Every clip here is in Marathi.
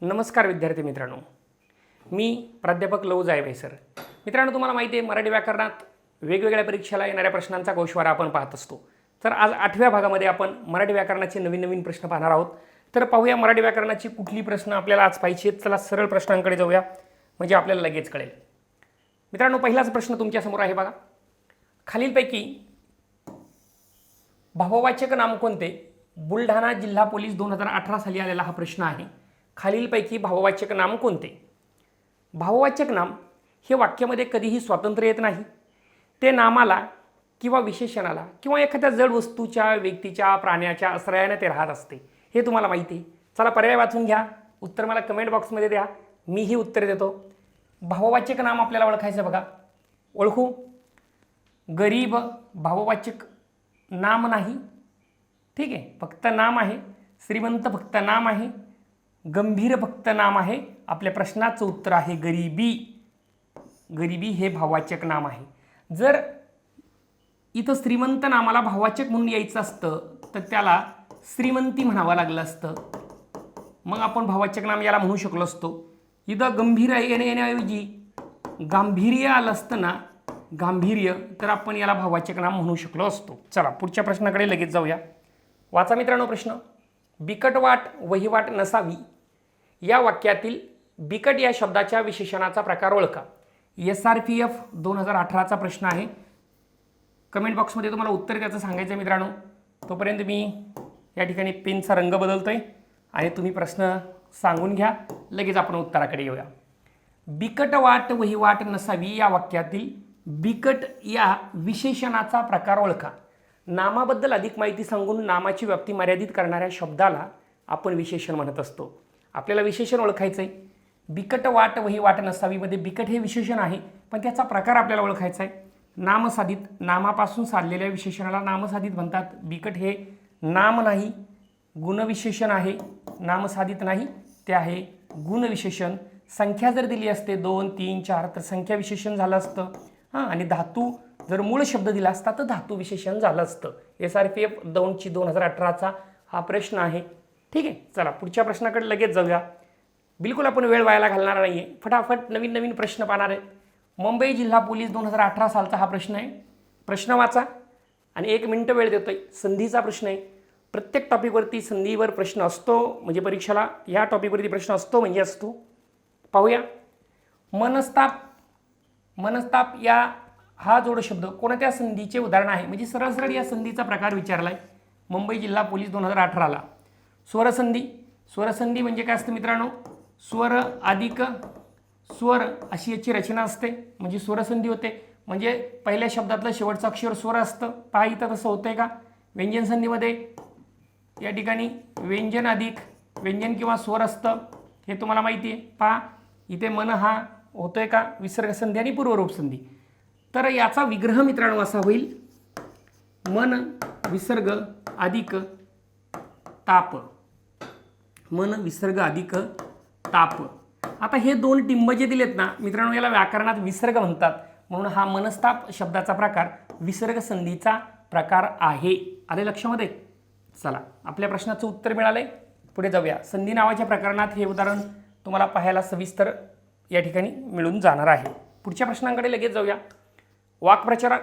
नमस्कार विद्यार्थी मित्रांनो, मी प्राध्यापक लव जायभाई सर. मित्रांनो, तुम्हाला माहिती आहे मराठी व्याकरणात वेगवेगळ्या परीक्षेला येणाऱ्या प्रश्नांचा गोषवारा आपण पाहत असतो. तर आज 8व्या भागामध्ये आपण मराठी व्याकरणाचे नवीन प्रश्न पाहणार आहोत. तर पाहूया मराठी व्याकरणाची कुठली प्रश्न आपल्याला आज पाहिजे. चला सरळ प्रश्नांकडे जाऊया, म्हणजे आपल्याला लगेच कळेल. मित्रांनो, पहिलाच प्रश्न तुमच्यासमोर आहे बघा. खालीलपैकी भाववाचक नाम कोणते? बुलढाणा जिल्हा पोलीस 2018 साली आलेला हा प्रश्न आहे. खालीलपैकी भाववाचक नाम कोणते? भाववाचक नाम हे वाक्यामध्ये कधीही स्वातंत्र्य येत नाही. ते नामाला किंवा विशेषणाला किंवा एखाद्या जड वस्तूच्या, व्यक्तीच्या, प्राण्याच्या आश्रयाने ते राहत असते. हे तुम्हाला माहिती आहे. चला पर्याय वाचून घ्या, उत्तर मला कमेंट बॉक्समध्ये द्या, मीही उत्तर देतो. भाववाचक नाम आपल्याला ओळखायचं बघा. ओळखू. गरीब भाववाचक नाम नाही, ठीक आहे, फक्त नाम आहे. श्रीमंत फक्त नाम आहे. गंभीर फक्त नाम आहे. आपल्या प्रश्नाचं उत्तर आहे गरिबी. गरिबी हे भाववाचक नाम आहे. जर इथं श्रीमंत नामाला भाववाचक म्हणून यायचं असतं तर त्याला श्रीमंती म्हणावं लागलं असतं, मग आपण भाववाचक नाम याला म्हणू शकलो असतो. इथं गंभीर येण्याऐवजी गांभीर्य आलं असतं ना, गांभीर्य, तर आपण याला भाववाचक नाम म्हणू शकलो असतो. चला पुढच्या प्रश्नाकडे लगेच जाऊया. वाचा मित्रांनो प्रश्न. बिकटवाट वहिवाट नसावी या वाक्यातील बिकट या शब्दाच्या विशेषणाचा प्रकार ओळखा. SRPF 2018चा प्रश्न आहे. कमेंट बॉक्समध्ये तुम्हाला उत्तर त्याचं सांगायचं आहे मित्रांनो. तोपर्यंत मी या ठिकाणी पेनचा रंग बदलतोय आणि तुम्ही प्रश्न सांगून घ्या, लगेच आपण उत्तराकडे येऊया. बिकटवाट वहिवाट नसावी या वाक्यातील बिकट या विशेषणाचा प्रकार ओळखा. नामाबद्दल अधिक माहिती सांगून नामाची व्याप्ती मर्यादित करणाऱ्या शब्दाला आपण विशेषण म्हणत असतो. आपल्याला विशेषण ओळखायचं आहे. बिकट वाट वहिवाट नसावीमध्ये बिकट हे विशेषण आहे, पण त्याचा प्रकार आपल्याला ओळखायचा आहे. नामसाधित, नामापासून साधलेल्या विशेषणाला नामसाधित म्हणतात. बिकट हे नाम नाही, गुणविशेषण आहे. नामसाधित नाही, ते आहे गुणविशेषण. संख्या जर दिली असते 2, 3, 4 तर संख्या विशेषण झालं असतं. आणि धातू जर मूळ शब्द दिला असता तर धातू विशेषण झालं असतं. SRPF 2018चा हा प्रश्न आहे. ठीक आहे, चला पुढच्या प्रश्नाकडे लगेच जाऊया. बिलकुल आपण वेळ वायाला घालणार नाही आहे, फटाफट नवीन प्रश्न पाहणार आहे. मुंबई जिल्हा पोलीस 2018 सालचा हा प्रश्न आहे. प्रश्न वाचा आणि 1 मिनिट वेळ देतोय. संधीचा प्रश्न आहे. प्रत्येक टॉपिकवरती संधीवर प्रश्न असतो, म्हणजे परीक्षेला या टॉपिकवरती प्रश्न असतो म्हणजे असतो. पाहूया. मनस्ताप. मनस्ताप या हा जोड शब्द कोणत्या संधीचे उदाहरण आहे? म्हणजे सरळ या संधीचा प्रकार विचारलाय मुंबई जिल्हा पोलीस 2018ला. स्वरसंधी. स्वरसंधी म्हणजे काय असतं मित्रांनो? स्वर अधिक स्वर अशी याची रचना असते, म्हणजे स्वरसंधी होते. म्हणजे पहिल्या शब्दातलं शेवटचं अक्षर स्वर असतं. पहा इथं तसं होतंय का? व्यंजन संधीमध्ये या ठिकाणी व्यंजन अधिक व्यंजन किंवा स्वर असतं, हे तुम्हाला माहिती आहे. पहा इथे मन हा होतोय का? विसर्ग संधी आणि पूर्वरूप संधी. तर याचा विग्रह मित्रांनो असा होईल, मन विसर्ग अधिक ताप. मन विसर्ग अधिक ताप. आता हे 2 टिंब जे दिलेत ना मित्रांनो, याला व्याकरणात विसर्ग म्हणतात. म्हणून हा मनस्ताप शब्दाचा प्रकार विसर्ग संधीचा प्रकार आहे. आले लक्षामध्ये? चला आपल्या प्रश्नाचं उत्तर मिळालंय. पुढे जाऊया. संधी नावाच्या प्रकरणात हे उदाहरण तुम्हाला पाहायला सविस्तर या ठिकाणी मिळून जाणार आहे. पुढच्या प्रश्नांकडे लगेच जाऊया. वाक्प्रचार.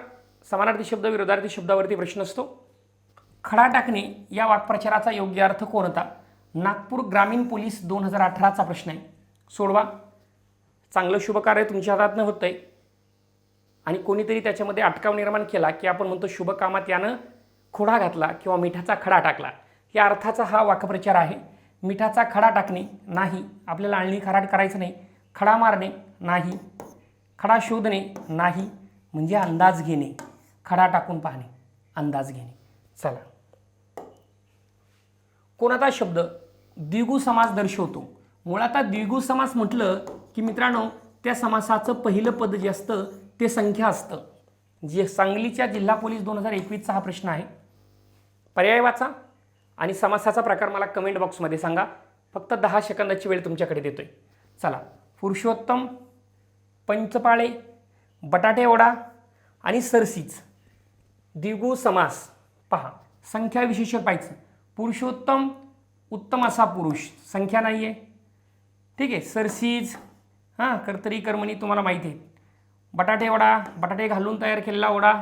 समानार्थी शब्द विरोधार्थी शब्दावरती प्रश्न असतो. खडा टाकणे या वाक्प्रचाराचा योग्य अर्थ कोणता? नागपूर ग्रामीण पोलीस 2018चा प्रश्न आहे. सोडवा. चांगलं शुभ कार्य तुमच्या हातातनं होतंय आणि कोणीतरी त्याच्यामध्ये अटकाव निर्माण केला की आपण म्हणतो शुभ कामात यानं खोडा घातला किंवा मिठाचा खडा टाकला, या अर्थाचा हा वाक्प्रचार आहे. मिठाचा खडा टाकणे नाही, आपल्याला आळणी खराट करायचं नाही. खडा मारणे नाही. खडा शोधणे नाही, म्हणजे अंदाज घेणे. खडा टाकून पाहणे, अंदाज घेणे. चला. कोणता शब्द द्विगु समास दर्शवतो? मुळात द्विगु समास म्हटलं की मित्रांनो त्या समासाचं पहिलं पद जे असतं ते संख्या असतं. जे सांगलीच्या जिल्हा पोलीस 2021चा हा प्रश्न आहे. पर्याय वाचा आणि समासाचा प्रकार मला कमेंट बॉक्समध्ये सांगा. फक्त 10 सेकंदाची वेळ तुमच्याकडे देतोय. चला. पुरुषोत्तम, पंचपाळे, बटाटे वडा आणि सरसीच. द्विगु समास. पहा संख्या विशेषण पाहायचं. पुरुषोत्तम उत्तम असा पुरुष, संख्या नाही आहे. ठीक आहे. सरसीज, कर्तरी कर्मणी तुम्हाला माहिती आहे. बटाटे वडा, बटाटे घालून तयार केलेला वडा.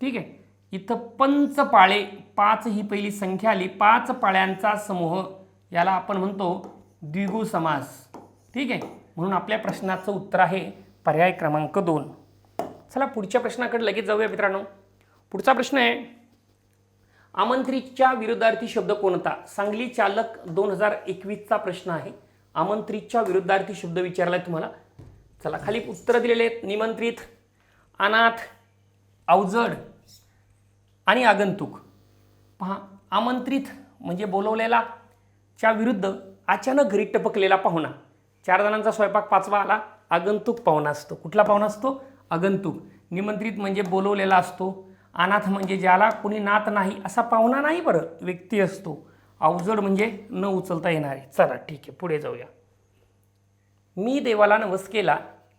ठीक आहे. इथं पंचपाळे, 5 ही पहिली संख्या आली. 5 पाळ्यांचा समूह याला आपण म्हणतो द्विगु समास. ठीक आहे. म्हणून आपल्या प्रश्नाचं उत्तर आहे पर्याय क्रमांक 2. चला पुढच्या प्रश्नाकडे लगेच जाऊया मित्रांनो. पुढचा प्रश्न आहे, आमंत्रितच्या विरुद्धार्थी शब्द कोणता? सांगली चालक 2021चा प्रश्न आहे. आमंत्रितच्या विरुद्धार्थी शब्द विचारलाय तुम्हाला. चला खाली उत्तर दिलेले आहेत. निमंत्रित, अनाथ, अवजड आणि आगंतुक. पहा, आमंत्रित म्हणजे बोलवलेला, च्या विरुद्ध अचानक घरी टपकलेला पाहुणा. 4 जणांचा स्वयंपाक 5वा आला, आगंतुक पाहुणा असतो. कुठला पाहुणा असतो? आगंतुक. निमंत्रित म्हणजे बोलवलेला असतो. अनाथ म्हणजे ज्याला कोणी नात नाही असा पाहुणा नाही, बरं व्यक्ती असतो. अवजड म्हणजे न उचलता येणारे. चला ठीक आहे, पुढे जाऊया. मी देवाला नवस केला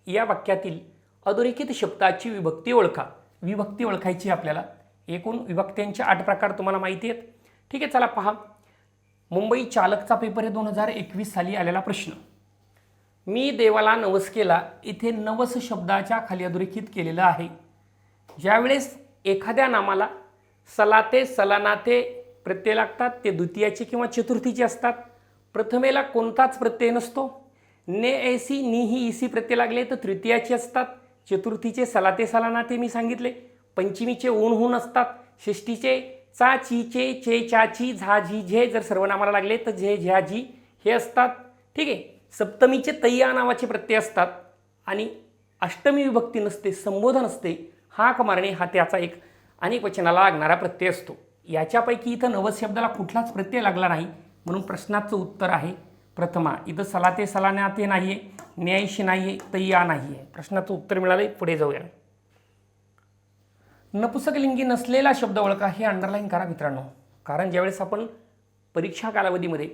या वाक्यातील अधोरेखित शब्दाची विभक्ती ओळखा. विभक्ती ओळखायची आपल्याला. एकूण विभक्त्यांचे 8 प्रकार तुम्हाला माहिती आहेत. ठीक आहे. चला पहा, मुंबई चालकचा पेपर आहे 2021 साली आलेला प्रश्न. मी देवाला नवस केला, इथे नवस शब्दाच्या खाली अधोरेखित केलेलं आहे. ज्यावेळेस एखाद्या नामाला सलाते, सलानाते प्रत्यय लागतात ते द्वितीयाचे किंवा चतुर्थीचे असतात. प्रथमेला कोणताच प्रत्यय नसतो. ने, ऐसी, निही, इसी प्रत्यय लागले तर तृतीयाचे असतात. चतुर्थीचे सलाते, सलानाते मी सांगितले. पंचमीचे ऊन, हून असतात. षष्टीचे चा, चीचे, चे, चाची, झा, झी, झे जर सर्वनामाला लागले तर झे, झ्या, झी हे असतात. ठीक आहे. सप्तमीचे तय्या नावाचे प्रत्यय असतात आणि अष्टमी विभक्ती नसते, संबोधन असते. हाक मारणे हा त्याचा एक अनेक वचनाला लागणारा प्रत्यय असतो. याच्यापैकी इथं नवस शब्दाला कुठलाच प्रत्यय लागला नाही, म्हणून प्रश्नाचं उत्तर आहे प्रथमा. इथं सलाते, सलानाते नाही आहे, न्यायशी नाही आहे, तय्या नाही आहे. प्रश्नाचं उत्तर मिळालं. पुढे जाऊया. नपुसकलिंगी नसलेला शब्द ओळखा. हे अंडरलाईन करा मित्रांनो, कारण ज्यावेळेस आपण परीक्षा कालावधीमध्ये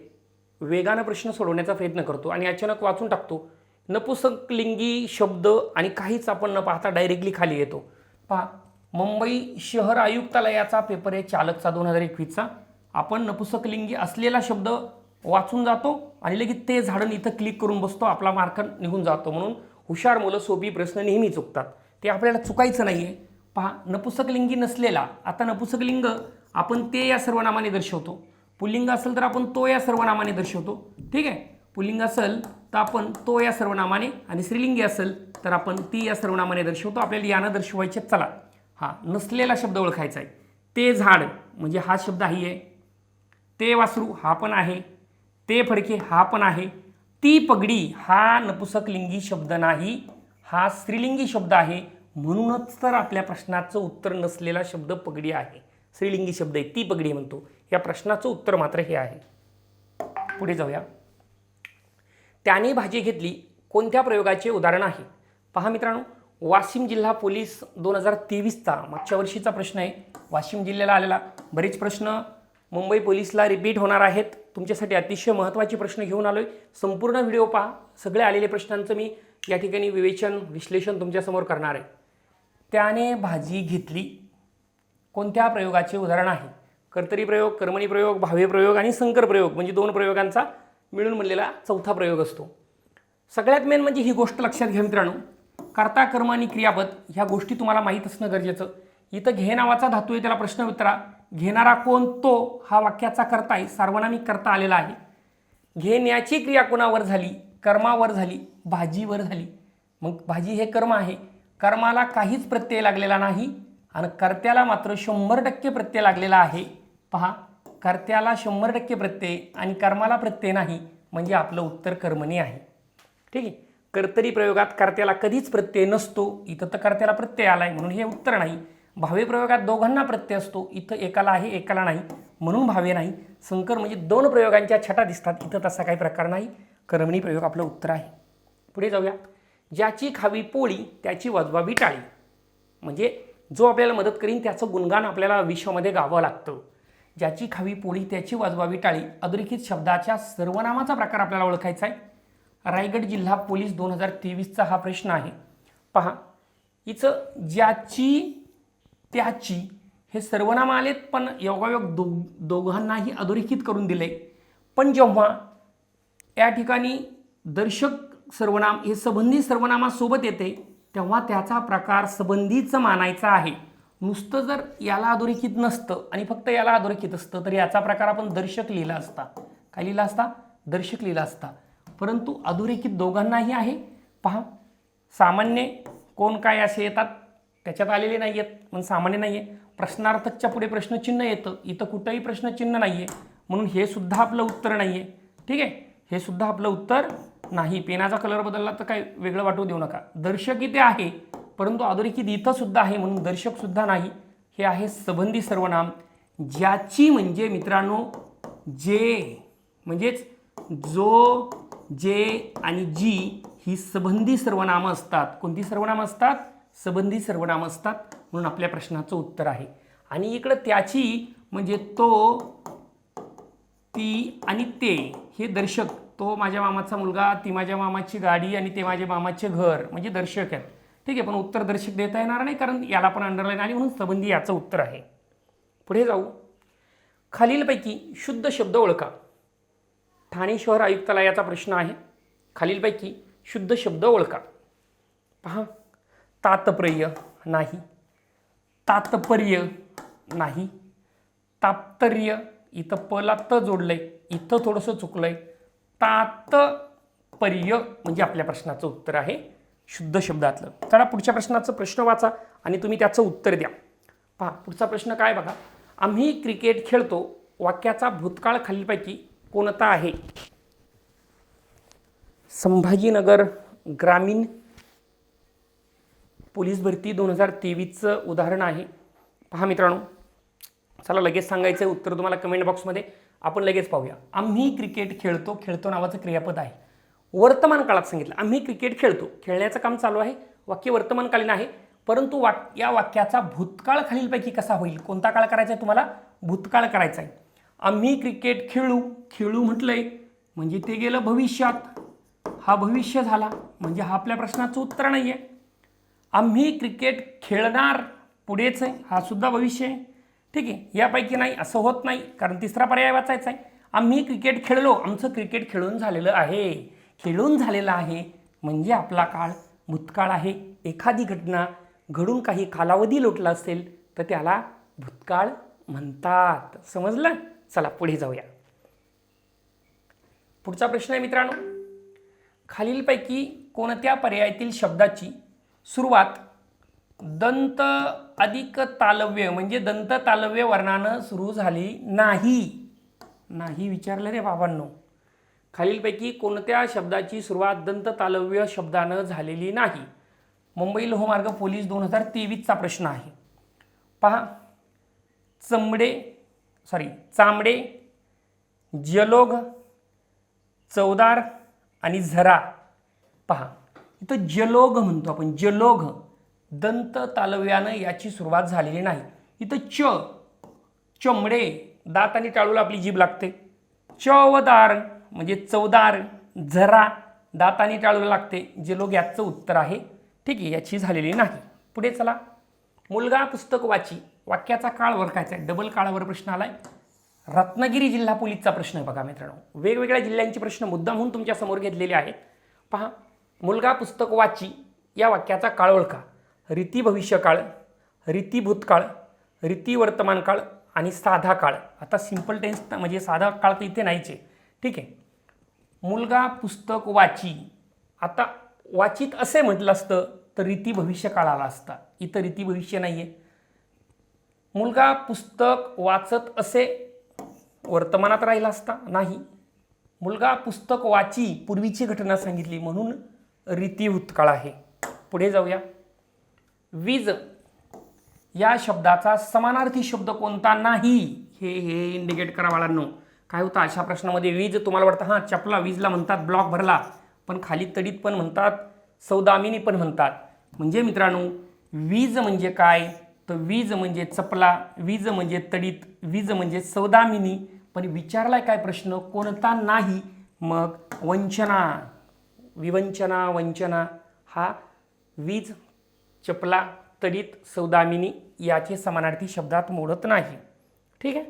वेगानं प्रश्न सोडवण्याचा प्रयत्न करतो आणि अचानक वाचून टाकतो, नपुसकलिंगी शब्द आणि काहीच आपण न पाहता डायरेक्टली खाली येतो. पहा, मुंबई शहर आयुक्तालयाचा पेपर आहे चालकचा 2021चा. आपण नपुसकलिंगी असलेला शब्द वाचून जातो आणि लगेच ते झाडण इथं क्लिक करून बसतो, आपला मार्क निघून जातो. म्हणून हुशार मुलं सोपी प्रश्न नेहमी चुकतात, ते आपल्याला चुकायचं नाही आहे. पहा, नपुसकलिंगी नसलेला. आता नपुसकलिंग आपण ते या सर्वनामाने दर्शवतो. पुल्लिंग असेल तर आपण तो या सर्वनामाने दर्शवतो. ठीक आहे. पुल्लिंग असेल तर आपण तो या सर्वनामाने आणि स्त्रीलिंगी असेल तर आपण ती या सर्वनामाने दर्शवतो. आपल्याला यानं दर्शवायचे. चला, नसलेला शब्द ओळखायचा आहे. ते झाड म्हणजे हा शब्द आहे. ते वासरू हा पण आहे. ते फडके हा पण आहे. ती पगडी हा नपुसकलिंगी शब्द नाही, हा स्त्रीलिंगी शब्द आहे. म्हणूनच तर आपल्या प्रश्नाचं उत्तर नसलेला शब्द पगडी आहे. स्त्रीलिंगी शब्द आहे, ती पगडी म्हणतो. या प्रश्नाचं उत्तर मात्र हे आहे. पुढे जाऊया. त्याने भाजी घेतली कोणत्या प्रयोगाचे उदाहरण आहे? पहा मित्रांनो, वाशिम जिल्हा पोलीस 2023चा मागच्या वर्षीचा प्रश्न आहे. वाशिम जिल्ह्याला आलेला बरेच प्रश्न मुंबई पोलीसला रिपीट होणार आहेत. तुमच्यासाठी अतिशय महत्त्वाचे प्रश्न घेऊन आलोय. संपूर्ण व्हिडिओ पहा. सगळे आलेले प्रश्नांचं मी या ठिकाणी विवेचन विश्लेषण तुमच्यासमोर करणार आहे. त्याने भाजी घेतली कोणत्या प्रयोगाचे उदाहरण आहे? कर्तरी प्रयोग, कर्मणी प्रयोग, भावे प्रयोग आणि संकर प्रयोग म्हणजे 2 प्रयोगांचा मिळून बनलेला चौथा प्रयोग असतो. सगळ्यात मेन म्हणजे ही गोष्ट लक्षात घ्या मित्रांनो, कर्ता, कर्म आणि क्रियापद ह्या गोष्टी तुम्हाला माहीत असणं गरजेचं. इथं घे नावाचा धातू आहे, त्याला प्रश्न उत्तरा. घेणारा कोण? तो हा वाक्याचा कर्ता आहे, सार्वनामिक कर्ता आलेला आहे. घेण्याची क्रिया कोणावर झाली? कर्मावर झाली, भाजीवर झाली. मग भाजी हे कर्म आहे. कर्माला काहीच प्रत्यय लागलेला नाही आणि कर्त्याला मात्र 100% प्रत्यय लागलेला आहे. पहा, कर्त्याला 100% प्रत्यय आणि कर्माला प्रत्यय नाही, म्हणजे आपलं उत्तर कर्मणी आहे. ठीक आहे. कर्तरी प्रयोगात कर्त्याला कधीच प्रत्यय नसतो, इथं तर कर्त्याला प्रत्यय आलाय म्हणून हे उत्तर नाही. भावे प्रयोगात दोघांना प्रत्यय असतो, इथं एकाला आहे एकाला नाही म्हणून भावे नाही. संकर म्हणजे 2 प्रयोगांच्या छटा दिसतात, इथं तसा काही प्रकार नाही. कर्मणी प्रयोग आपलं उत्तर आहे. पुढे जाऊया. ज्याची खावी पोळी त्याची वाजवावी टाळी, म्हणजे जो आपल्याला मदत करीन त्याचं गुणगान आपल्याला विश्वामध्ये गावं लागतं. ज्याची खावी पोळी त्याची वाजवावी टाळी. अधोरेखित शब्दाच्या सर्वनामाचा प्रकार आपल्याला ओळखायचा आहे. रायगड जिल्हा पोलीस 2023चा हा प्रश्न आहे. पहा, इथं ज्याची, त्याची हे सर्वनाम आलेत, पण योगायोग दोघांनाही अधोरेखित करून दिले. पण जेव्हा या ठिकाणी दर्शक सर्वनाम हे संबंधी सर्वनामासोबत येते तेव्हा त्याचा प्रकार संबंधीच मानायचा आहे. नुसतं जर याला अधोरेखित नसतं आणि फक्त याला अधोरेखित असतं तर याचा प्रकार आपण दर्शक लिहिला असता. काय लिहिला असता? दर्शक लिहिला असता. परंतु अधोरेखित दोघांनाही आहे. पहा, सामान्य कोण काय असे येतात त्याच्यात आलेले नाही आहेत म्हणून सामान्य नाही आहे. प्रश्नार्थकच्या पुढे प्रश्नचिन्ह येतं, इथं कुठंही प्रश्नचिन्ह नाही आहे म्हणून हे सुद्धा आपलं उत्तर नाही आहे. ठीक आहे, हे सुद्धा आपलं उत्तर नाही. पेनाचा कलर बदलला तर काय वेगळं वाटू देऊ नका. दर्शक इथे आहे परंतु अधोरेखित इथं सुद्धा आहे म्हणून दर्शक सुद्धा नाही. हे आहे संबंधी सर्वनाम ज्याची म्हणजे मित्रांनो जे म्हणजेच जो, जे आणि जी ही संबंधी सर्वनामं असतात. कोणती सर्वनामं असतात? संबंधी सर्वनामं असतात म्हणून आपल्या प्रश्नाचं उत्तर आहे. आणि इकडं त्याची म्हणजे तो, ती आणि ते हे दर्शक. तो माझ्या मामाचा मुलगा, ती माझ्या मामाची गाडी आणि ते माझ्या मामाचे घर म्हणजे दर्शक आहेत. ठीक आहे, पण उत्तर दर्शक देता येणार नाही कारण याला पण अंडरलाईन आली म्हणून संबंधी याचं उत्तर आहे. पुढे जाऊ. खालीलपैकी शुद्ध शब्द ओळखा. ठाणे शहर आयुक्तालयाचा प्रश्न आहे. खालीलपैकी शुद्ध शब्द ओळखा. पहा, तात्पर्य नाही, तात्पर्य नाही, तात्पर्य इथं पला त जोडलंय, इथं थोडंसं चुकलंय. तात्पर्य म्हणजे आपल्या प्रश्नाचं उत्तर आहे शुद्ध शब्दातलं. चला पुढच्या प्रश्नाचं प्रश्न वाचा आणि तुम्ही त्याचं उत्तर द्या. पहा, पुढचा प्रश्न काय बघा. आम्ही क्रिकेट खेळतो वाक्याचा भूतकाळ खालीलपैकी कोणता आहे? संभाजीनगर ग्रामीण पोलीस भरती 2023चं उदाहरण आहे. पहा मित्रांनो, चला लगेच सांगायचं आहे उत्तर तुम्हाला कमेंट बॉक्समध्ये. आपण लगेच पाहूया. आम्ही क्रिकेट खेळतो. खेळतो नावाचं क्रियापद आहे. वर्तमान काळात सांगितलं. आम्ही क्रिकेट खेळतो, खेळण्याचं काम चालू आहे. वाक्य वर्तमानकालीन आहे. परंतु या वाक्याचा भूतकाळ खालीलपैकी कसा होईल? कोणता काळ करायचा आहे तुम्हाला? भूतकाळ करायचा आहे. आम्ही क्रिकेट खेळू, खेळू म्हटलंय म्हणजे ते गेलं भविष्यात. हा भविष्य झाला म्हणजे हा आपल्या प्रश्नाचं उत्तर नाही आहे. आम्ही क्रिकेट खेळणार पुढेच आहे, हा सुद्धा भविष्य आहे. ठीक आहे, यापैकी नाही असं होत नाही कारण तिसरा पर्याय वाचायचा आहे. आम्ही क्रिकेट खेळलो, आमचं क्रिकेट खेळून झालेलं आहे. खेळून झालेलं आहे म्हणजे आपला काळ भूतकाळ आहे. एखादी घटना घडून काही कालावधी लोटला असेल तर त्याला भूतकाळ म्हणतात. समजलं? चला पुढे जाऊया. पुढचा प्रश्न आहे मित्रांनो. खालीलपैकी कोणत्या पर्यायातील शब्दाची सुरुवात दंत अधिक तालव्य म्हणजे दंत तालव्य वर्णानं सुरू झाली नाही? नाही विचारलं रे बाबांनो. खालीलपैकी कोणत्या शब्दाची सुरुवात दंत तालव्य शब्दानं झालेली नाही? मुंबई लोहमार्ग पोलीस 2023चा प्रश्न आहे. पहा, चांबडे, जलोग, चवदार आणि झरा. पहा, इथं जलोग म्हणतो आपण. जलोग दंत तालव्यानं याची सुरुवात झालेली नाही. इथं चमडे, दात आणि टाळूला आपली जीभ लागते. चवदार म्हणजे चवदार, झरा दात आणि टाळूला लागते. जलोग याचं उत्तर आहे. ठीक आहे, याची झालेली नाही. पुढे चला. मुलगा पुस्तक वाची वाक्याचा काळ ओळखायचा आहे. डबल काळावर प्रश्न आलाय. रत्नागिरी जिल्हा पोलीसचा प्रश्न आहे. बघा मित्रांनो, वेगवेगळ्या जिल्ह्यांचे प्रश्न मुद्दामहून तुमच्या समोर घेतलेले आहेत. पहा, मुलगा पुस्तक वाची या वाक्याचा काळ ओळखा. रीती भविष्यकाळ, रीती भूतकाळ, रीती वर्तमान काळ आणि साधा काळ. आता सिंपल टेन्स म्हणजे साधा काळ तर इथे नाहीच आहे. ठीक आहे, मुलगा पुस्तक वाची. आता वाचित असे म्हटलं असतं तर रीती भविष्य काळ आला असता. इथं रीती भविष्य नाही आहे. मुलगा पुस्तक वाचत असे वर्तमानात राहिला असता? नाही. मुलगा पुस्तक वाची पूर्वीची घटना सांगितली म्हणून रीती भूतकाळ आहे. पुढे जाऊया. वीज या शब्दाचा समानार्थी शब्द कोणता नाही? हे इंडिकेट करा बाळांनो. काय होतं अशा प्रश्नामध्ये? वीज तुम्हाला वाटतं हां चपला वीजला म्हणतात, ब्लॉक भरला, पण खाली तडीत पण म्हणतात, सौदामिनी पण म्हणतात. म्हणजे मित्रांनो, वीज म्हणजे काय? तर वीज म्हणजे चपला, वीज म्हणजे तडीत, वीज म्हणजे सौदामिनी. पण विचारलाय काय प्रश्न? कोणता नाही? मग वंचना, विवंचना, वंचना हा वीज, चपला, तडीत, सौदामिनी याचे समानार्थी शब्दात मोडत नाही. ठीक आहे.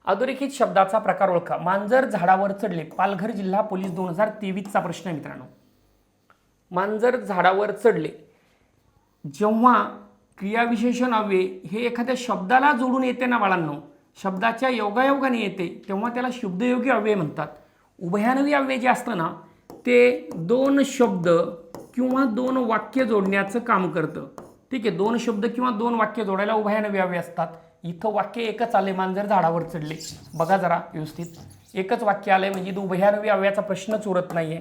अधोरेखित शब्दाचा प्रकार ओळखा. मांजर झाडावर चढले. पालघर जिल्हा पोलीस 2023चा प्रश्न आहे मित्रांनो. मांजर झाडावर चढले. जेव्हा क्रियाविशेषण अव्यय हे एखाद्या शब्दाला जोडून येते ना बाळांनो, शब्दाच्या योगायोगाने येते, तेव्हा त्याला शुद्धयोगी अव्यय म्हणतात. उभयान्वयी अव्यय जे असतं ना, ते दोन शब्द किंवा दोन वाक्य जोडण्याचं काम करतं. ठीक आहे, दोन शब्द किंवा दोन वाक्य जोडायला उभयान्वयी अव्यय असतात. इथं वाक्य एकच आले, मांजर झाडावर चढले. बघा जरा व्यवस्थित, एकच वाक्य आलंय म्हणजे उभयान्वयी अव्ययाचा प्रश्नच उरत नाहीये.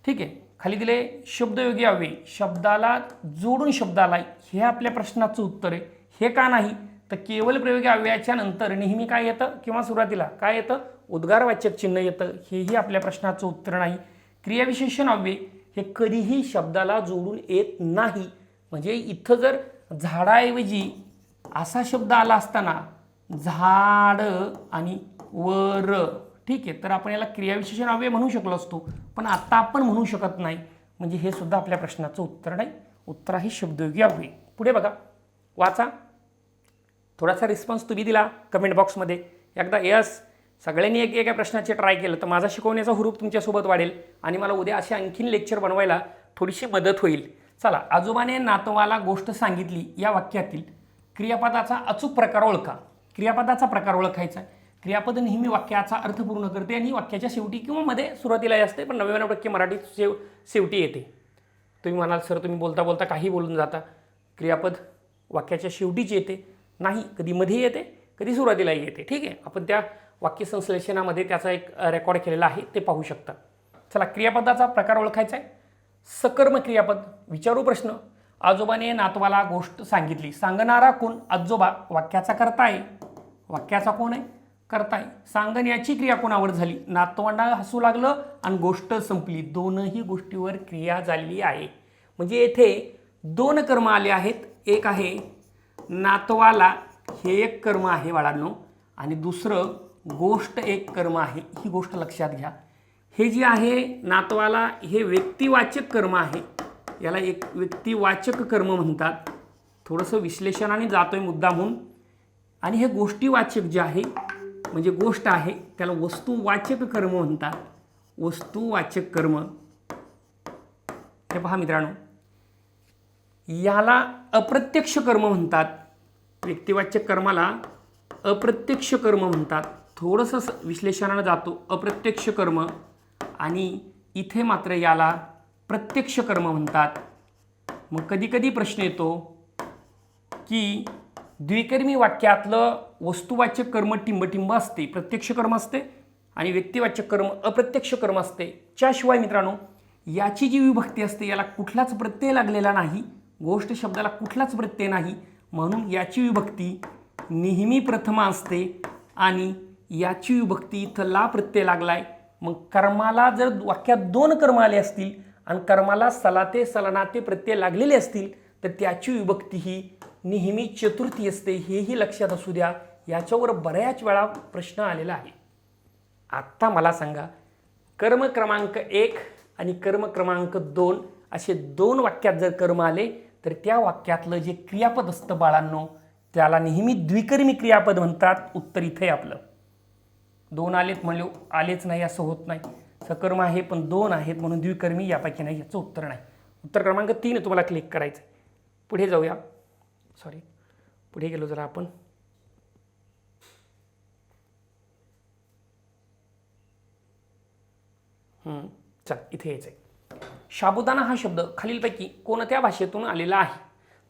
ठीक आहे, खाली दिले शब्दयोगी अव्यय, शब्दाला जोडून शब्द आलाय, हे आपल्या प्रश्नाचं उत्तर आहे. हे का नाही तर केवळ प्रयोगी अव्ययाच्या नंतर नेहमी काय येतं किंवा सुरुवातीला काय येतं, उद्गारवाचक चिन्ह येतं. हेही आपल्या प्रश्नाचं उत्तर नाही. क्रियाविशेषण अव्यय हे कधीही शब्दाला जोडून येत नाही. म्हणजे इथं जर झाडाऐवजी असा शब्द आला असताना झाड आणि वर, ठीक आहे, तर आपण याला क्रियाविशेषण अव्यय म्हणू शकलो असतो, पण आता आपण म्हणू शकत नाही. म्हणजे हे सुद्धा आपल्या प्रश्नाचं उत्तर नाही. उत्तर आहे शब्दयोगी अव्यय. पुढे बघा, वाचा. थोडासा रिस्पॉन्स तुम्ही दिला कमेंट बॉक्समध्ये. एकदा यस सगळ्यांनी एका प्रश्नाचे ट्राय केलं तर माझा शिकवण्याचा हुरूप तुमच्यासोबत वाढेल आणि मला उद्या असे आणखीन लेक्चर बनवायला थोडीशी मदत होईल. चला, आजोबाने नातवाला गोष्ट सांगितली या वाक्यातील क्रियापदाचा अचूक प्रकार ओळखा. क्रियापदाचा प्रकार ओळखायचा आहे. क्रियापद नेहमी वाक्याचा अर्थ पूर्ण करते आणि वाक्याच्या शेवटी किंवा मध्ये सुरुवातीला असते, पण 99% मराठीत शेवटी येते. तुम्ही म्हणाल सर तुम्ही बोलता बोलता काही बोलून जाता. क्रियापद वाक्याच्या शेवटीच येते, नाही कधी मध्ये येते, कधी सुरुवातीलाही येते. ठीक आहे, आपण त्या वाक्यसंश्लेषणामध्ये त्याचा एक रेकॉर्ड केलेला आहे, ते पाहू शकता. चला, क्रियापदाचा प्रकार ओळखायचा आहे. सकर्म क्रियापद. विचारू प्रश्न. आजोबाने नातवाला गोष्ट सांगितली. सांगणारा कोण? आजोबा. वाक्याचा कर्ता आहे. वाक्याचा कोण आहे? कर्ता आहे. सांगण्याची क्रिया कोणावर झाली? नातवांना हसू लागलं आणि गोष्ट संपली. दोनही गोष्टीवर क्रिया झालेली आहे. म्हणजे येथे दोन कर्म आले आहेत. एक आहे नातवाला, हे एक कर्म आहे बाळांनो, आणि दुसरं गोष्ट एक कर्म आहे. ही गोष्ट लक्षात घ्या. हे जे आहे नातवाला, हे व्यक्तिवाचक कर्म आहे. याला एक व्यक्तिवाचक कर्म म्हणतात. थोडंसं विश्लेषणाने जातोय मुद्दामहून. आणि हे गोष्टीवाचक जे आहे म्हणजे गोष्ट आहे, त्याला वस्तुवाचक कर्म म्हणतात. वस्तुवाचक कर्म. हे पहा मित्रांनो, याला अप्रत्यक्ष कर्म म्हणतात. व्यक्तिवाचक कर्माला अप्रत्यक्ष कर्म म्हणतात. थोडंसं विश्लेषणाने जातो. अप्रत्यक्ष कर्म, आणि इथे मात्र याला प्रत्यक्ष कर्म म्हणतात. मग कधी कधी प्रश्न येतो की द्विकर्मी वाक्यातलं वस्तुवाचक कर्म टिंबटिंब असते, प्रत्यक्ष कर्म असते, आणि व्यक्तिवाचक कर्म अप्रत्यक्ष कर्म असते. त्याशिवाय मित्रांनो याची जी विभक्ती असते याला कुठलाच प्रत्यय लागलेला नाही. गोष्ट शब्दाला कुठलाच प्रत्यय नाही, म्हणून याची विभक्ती नेहमी प्रथमा असते आणि याची विभक्ती इथं ला प्रत्यय लागलाय. मग कर्माला जर वाक्यात दोन कर्म आले असतील आणि कर्माला सलाते सलनाते प्रत्यय लागलेले असतील तर त्याची विभक्ती ही नेहमी चतुर्थी असते. हेही लक्षात असू द्या. याच्यावर बऱ्याच वेळा प्रश्न आलेला आहे. आत्ता मला सांगा, कर्म क्रमांक 1 आणि कर्म क्रमांक 2 असे दोन वाक्यात जर कर्म आले तर त्या वाक्यातलं जे क्रियापद असतं बाळांनो, त्याला नेहमी द्विकर्मी क्रियापद म्हणतात. उत्तर इथे आपलं. दोन आलेत म्हणले आलेच नाही असं होत नाही. सकर्म आहे पण दोन आहेत म्हणून द्विकर्मी यापैकी नाही, याचं उत्तर नाही. उत्तर क्रमांक 3 तुम्हाला क्लिक करायचं. पुढे जाऊया. सॉरी, पुढे गेलो जरा आपण. चल इथे यायचं आहे. साबुदाणा हा शब्द खालीलपैकी कोणत्या भाषेतून आलेला आहे?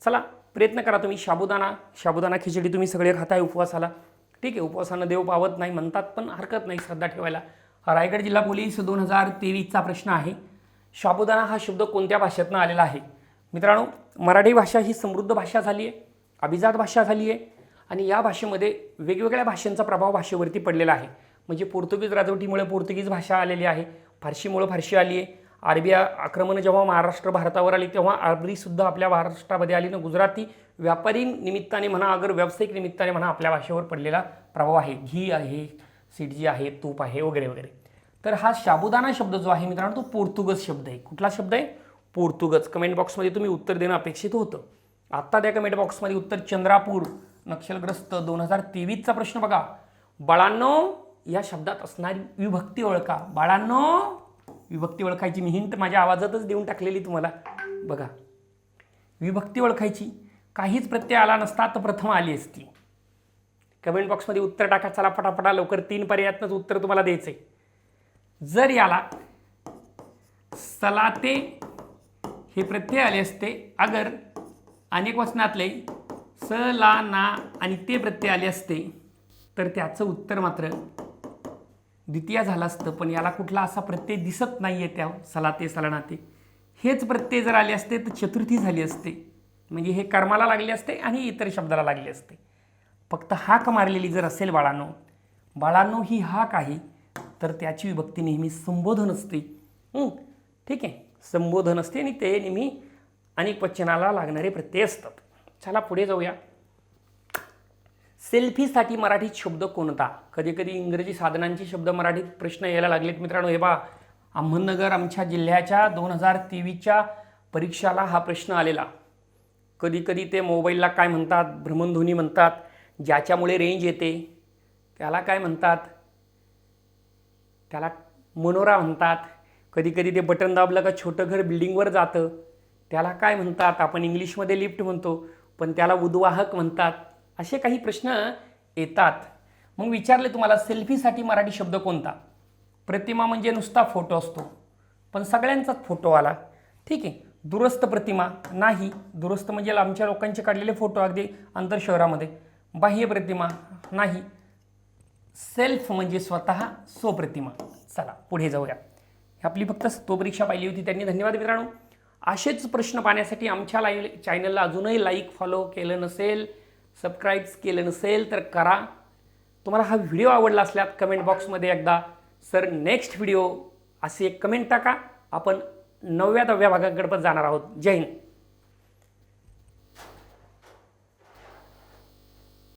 चला प्रयत्न करा तुम्ही. साबुदाणा खिचडी तुम्ही सगळे खाताय उपवासाला. ठीक आहे, उपवासानं देव पावत नाही म्हणतात, पण हरकत नाही श्रद्धा ठेवायला. रायगड जिल्हा पोलीस 2023चा प्रश्न आहे. साबुदाणा हा शब्द कोणत्या भाषेतून आलेला आहे? मित्रांनो, मराठी भाषा ही समृद्ध भाषा झाली आहे, अभिजात भाषा झाली आहे, आणि या भाषेमध्ये वेगवेगळ्या भाषांचा प्रभाव भाषेवरती पडलेला आहे. म्हणजे पोर्तुगीज राजवटीमुळे पोर्तुगीज भाषा आलेली आहे, फारशीमुळे फारशी आली आहे. अरबी आक्रमण जेव्हा महाराष्ट्र भारतावर आली तेव्हा अरबीसुद्धा आपल्या महाराष्ट्रामध्ये आली ना. गुजराती व्यापारी निमित्ताने म्हणा, अगर व्यावसायिक निमित्ताने म्हणा, आपल्या भाषेवर पडलेला प्रभाव आहे. घी आहे, सिटजी आहे, तूप आहे, वगैरे वगैरे. तर हा साबुदाणा शब्द जो आहे मित्रांनो, तो पोर्तुगज शब्द आहे. कुठला शब्द आहे? पोर्तुगज. कमेंट बॉक्समध्ये तुम्ही उत्तर देणं अपेक्षित होतं. आत्ता त्या कमेंट बॉक्समध्ये उत्तर चंद्रापूर नक्षलग्रस्त 2023चा प्रश्न बघा. बाळांनो या शब्दात असणारी विभक्ती ओळखा. बाळांनो विभक्ती ओळखायची. मी हिंट माझ्या आवाजातच देऊन टाकलेली तुम्हाला. बघा, विभक्ती ओळखायची. काहीच प्रत्यय आला नसता तर प्रथम आली असती. कमेंट बॉक्समध्ये उत्तर टाका. चला फटाफटा लवकर. 3 पर्यायातनंच उत्तर तुम्हाला द्यायचंय. जर याला सलाते हे प्रत्यय आले असते, अगर अनेक वचनातले स ला ना आणि ते प्रत्यय आले असते, तर त्याचं उत्तर मात्र द्वितीय झालं असतं. पण याला कुठला असा प्रत्यय दिसत नाहीये त्या सलाते सलानाते. हेच प्रत्यय जर आले असते तर चतुर्थी झाली असते. म्हणजे हे कर्माला लागले असते आणि इतर शब्दाला लागले असते. फक्त हाक मारलेली जर असेल बाळांनो, बाळांनो ही हाक आहे, तर त्याची विभक्ती नेहमी संबोधन असते. ठीक आहे, संबोधन असते आणि ते नेहमी अनेक वचनाला लागणारे प्रत्यय असतात. चला पुढे जाऊया. सेल्फीसाठी मराठीत शब्द कोणता? कधी कधी इंग्रजी साधनांचे शब्द मराठीत प्रश्न यायला लागलेत मित्रांनो. हे बा, अहमदनगर आमच्या जिल्ह्याच्या 2023च्या परीक्षाला हा प्रश्न आलेला. कधी कधी ते मोबाईलला काय म्हणतात, भ्रमणध्वनी म्हणतात, ज्याच्यामुळे रेंज येते त्याला काय म्हणतात, त्याला मनोरा म्हणतात. कधी कधी ते बटन दाबलं का छोटं घर बिल्डिंगवर जातं, त्याला काय म्हणतात? आपण इंग्लिशमध्ये लिफ्ट म्हणतो, पण त्याला उद्वाहक म्हणतात. असे काही प्रश्न येतात. मग विचारले तुम्हाला सेल्फीसाठी मराठी शब्द कोणता? प्रतिमा म्हणजे नुसता फोटो असतो, पण सगळ्यांचाच फोटो आला. ठीक आहे. दुरस्त प्रतिमा नाही. दुरस्त म्हणजे आमच्या लोकांचे काढलेले फोटो अगदी अंतर शहरामध्ये. बाह्य प्रतिमा नाही. सेल्फ म्हणजे स्वतः, स्वप्रतिमा. चला पुढे जाऊया. आपली फक्त परीक्षा पाहिली होती त्यांनी. धन्यवाद मित्रांनो. असेच प्रश्न पाहण्यासाठी आमच्या चॅनलला अजूनही लाईक फॉलो केलं नसेल, सबस्क्राईब केलं नसेल तर करा. तुम्हाला हा व्हिडिओ आवडला असल्यास कमेंट बॉक्समध्ये एकदा सर नेक्स्ट व्हिडिओ असे एक कमेंट टाका. आपण 9व्या भागाकडे पण जाणार आहोत. जय हिंद.